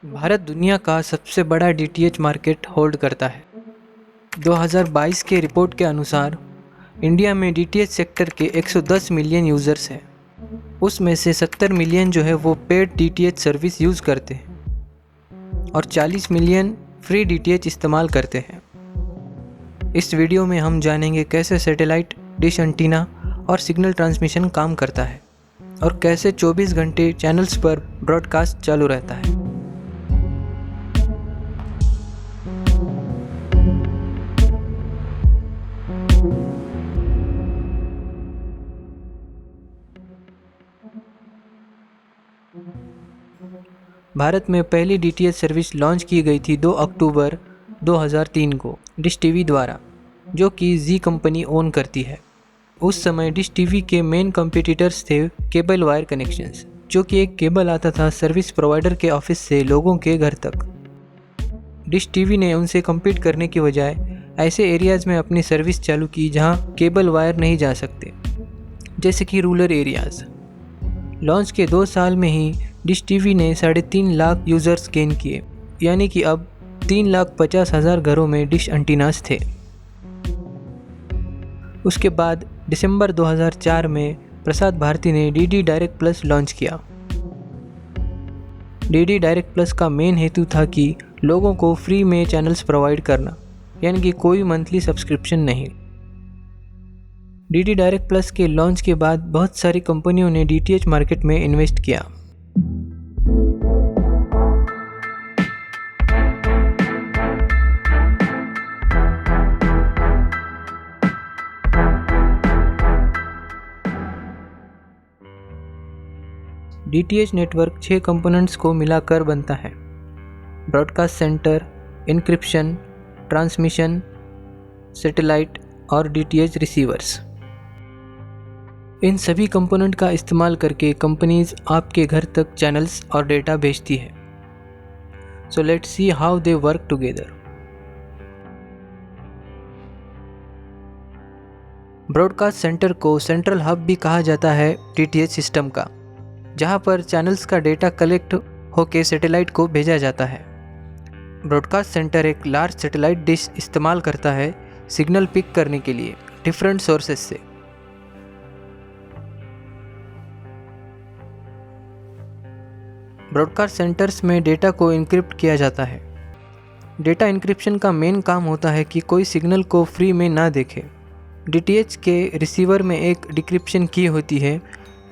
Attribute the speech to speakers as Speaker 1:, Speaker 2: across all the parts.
Speaker 1: भारत दुनिया का सबसे बड़ा डीटीएच मार्केट होल्ड करता है। 2022 के रिपोर्ट के अनुसार इंडिया में डीटीएच सेक्टर के 110 मिलियन यूज़र्स हैं। उसमें से 70 मिलियन जो है वो पेड डीटीएच सर्विस यूज़ करते हैं और 40 मिलियन फ्री डीटीएच इस्तेमाल करते हैं। इस वीडियो में हम जानेंगे कैसे सैटेलाइट डिश एंटीना और सिग्नल ट्रांसमिशन काम करता है और कैसे 24 घंटे चैनल्स पर ब्रॉडकास्ट चालू रहता है। भारत में पहली डीटीएच सर्विस लॉन्च की गई थी 2 अक्टूबर 2003 को डिश टीवी द्वारा, जो कि जी कंपनी ओन करती है। उस समय डिश टीवी के मेन कॉम्पिटिटर्स थे केबल वायर कनेक्शंस, जो कि एक केबल आता था सर्विस प्रोवाइडर के ऑफिस से लोगों के घर तक। डिश टीवी ने उनसे कम्पीट करने की बजाय ऐसे एरियाज़ में अपनी सर्विस चालू की जहां केबल वायर नहीं जा सकते, जैसे कि रूरल एरियाज़। लॉन्च के 2 साल में ही डिश टीवी ने 3.5 लाख यूज़र्स गेन किए, यानी कि अब 3,50,000 घरों में डिश एंटीनास थे। उसके बाद दिसंबर 2004 में प्रसार भारती ने डीडी डायरेक्ट प्लस लॉन्च किया। डीडी डायरेक्ट प्लस का मेन हेतु था कि लोगों को फ्री में चैनल्स प्रोवाइड करना, यानी कि कोई मंथली सब्सक्रिप्शन नहीं। डीडी डायरेक्ट प्लस के लॉन्च के बाद बहुत सारी कंपनियों ने डीटीएच मार्केट में इन्वेस्ट किया। डीटीएच नेटवर्क 6 कंपोनेंट्स को मिलाकर बनता है: broadcast centre, encryption, transmission, satellite और डीटीएच रिसीवर्स। इन सभी कंपोनेंट का इस्तेमाल करके कंपनीज आपके घर तक चैनल्स और डेटा भेजती है। So let's see how they work together. Broadcast centre को सेंट्रल हब भी कहा जाता है डीटीएच सिस्टम का, जहां पर चैनल्स का डेटा कलेक्ट होकर सैटेलाइट को भेजा जाता है। ब्रॉडकास्ट सेंटर एक लार्ज सैटेलाइट डिश इस्तेमाल करता है सिग्नल पिक करने के लिए डिफरेंट सोर्सेस से। ब्रॉडकास्ट सेंटर्स में डेटा को इनक्रिप्ट किया जाता है। डेटा इनक्रिप्शन का मेन काम होता है कि कोई सिग्नल को फ्री में ना देखे। डीटीएच के रिसीवर में एक डिक्रिप्शन की होती है,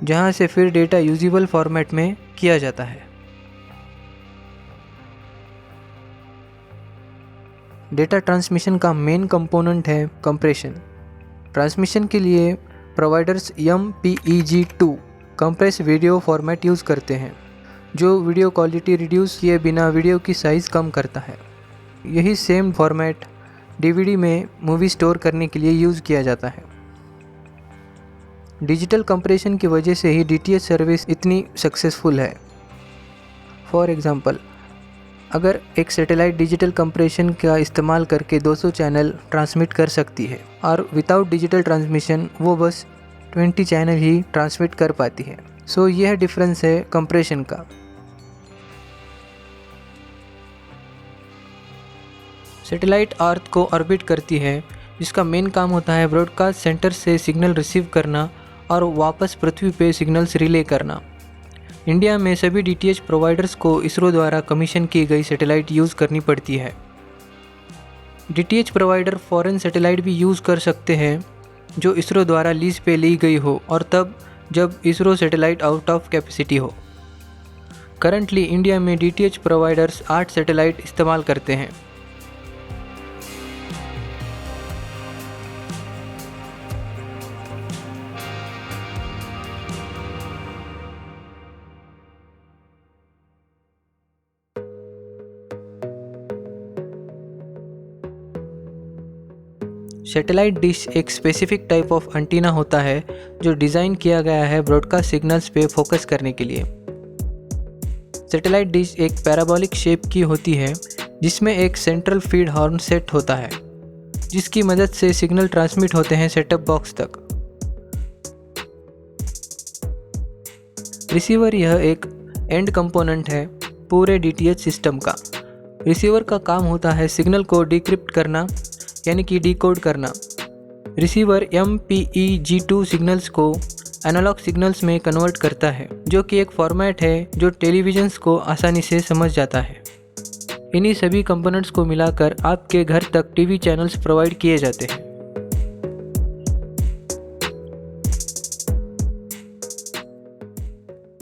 Speaker 1: जहां से फिर डेटा यूजेबल फॉर्मेट में किया जाता है। डेटा ट्रांसमिशन का मेन कंपोनेंट है कंप्रेशन। ट्रांसमिशन के लिए providers MPEG-2 compress video format use करते हैं, जो वीडियो क्वालिटी रिड्यूस किए बिना वीडियो की साइज़ कम करता है। यही सेम फॉर्मेट DVD में मूवी स्टोर करने के लिए यूज़ किया जाता है। डिजिटल कंप्रेशन की वजह से ही डीटीएच सर्विस इतनी सक्सेसफुल है। फॉर एग्ज़ाम्पल, अगर एक सैटेलाइट डिजिटल कंप्रेशन का इस्तेमाल करके 200 चैनल ट्रांसमिट कर सकती है और विदाउट डिजिटल ट्रांसमिशन वो बस 20 चैनल ही ट्रांसमिट कर पाती है। सो यह डिफरेंस है कंप्रेशन का। सैटेलाइट अर्थ को ऑर्बिट करती है, जिसका मेन काम होता है ब्रॉडकास्ट सेंटर से सिग्नल रिसीव करना और वापस पृथ्वी पे सिग्नल्स रिले करना। इंडिया में सभी डीटीएच प्रोवाइडर्स को इसरो द्वारा कमीशन की गई सैटेलाइट यूज़ करनी पड़ती है। डीटीएच प्रोवाइडर फॉरेन सैटेलाइट भी यूज़ कर सकते हैं जो इसरो द्वारा लीज पे ली गई हो, और तब जब ISRO satellite out of capacity हो। करंटली इंडिया में डीटीएच प्रोवाइडर्स 8 सैटेलाइट इस्तेमाल करते हैं। सैटेलाइट डिश एक स्पेसिफिक टाइप ऑफ एंटीना होता है जो डिज़ाइन किया गया है ब्रॉडकास्ट सिग्नल्स पे फोकस करने के लिए। सैटेलाइट डिश एक पैराबोलिक शेप की होती है, जिसमें एक सेंट्रल फीड हॉर्न सेट होता है, जिसकी मदद से सिग्नल ट्रांसमिट होते हैं सेटअप बॉक्स तक। रिसीवर यह एक एंड कंपोनेंट है पूरे डीटीएच सिस्टम का। रिसीवर का काम होता है सिग्नल को डिक्रिप्ट करना यानी कि डिकोड करना। रिसीवर MPEG2 सिग्नल्स को एनालॉग सिग्नल्स में कन्वर्ट करता है, जो कि एक फॉर्मेट है जो टेलीविजन्स को आसानी से समझ जाता है। इन्हीं सभी कंपोनेंट्स को मिलाकर आपके घर तक टीवी चैनल्स प्रोवाइड किए जाते हैं।